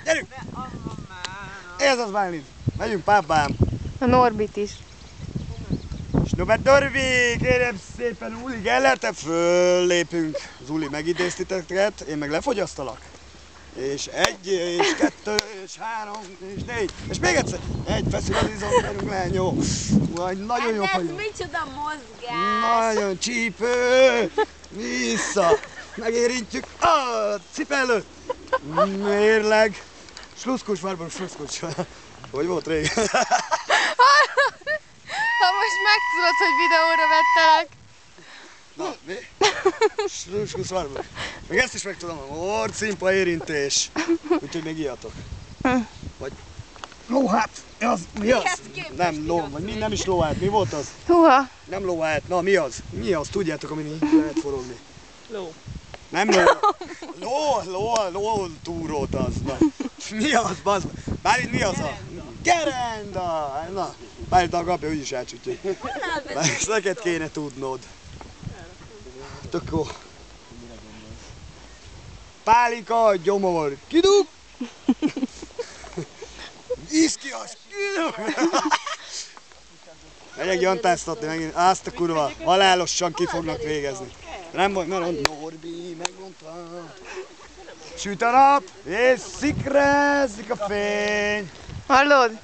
Gyerünk! Ez az Bálint. Megyünk, pápám. A Norbit is. Snobert Norbi, kérem szépen, Uli Gellerte, föllépünk. Zuli megidézti titeket, én meg lefogyasztalak. És 1, és 2, és 3, és 4, és még egyszer. Egy fesztivalizon, gyerünk le, jó. Majd nagyon jó vagyok. Ez micsoda mozgás! Nagyon csípő. Vissza. Megérintjük a cipelőt. Mérleg. Sluszkus, Barbaros, sluszkus. Hogy volt régen? Ha most megtudod, hogy videóra vettelek. Na, mi? Sluszkus, Barbaros. Meg ezt is megtudom, a orcimpa érintés. Úgyhogy még ijatok. Vagy lóhát. Mi az? Nem ló, vagy mi, nem is lóhát. Mi volt az? Húha. Nem lóhát. Na, mi az? Mi az? Tudjátok, amin így lehet forogni? Ló. Nem ló. Ló túrót az. Na. Mi az, bazd? Bálint, mi az a? Gerenda! Na, Bálint a kapja úgyis elcsütjük. Ezt neked kéne tudnod. Tök jó. Pálinka, gyomor, kidug! Iszkias, kidug! Megyek jantáztatni megint, azt a kurva, halálosan ki fognak végezni. Nem vagy, mert Norbi megmondta. Süt a nap, és szikrezik a fény. Hallod?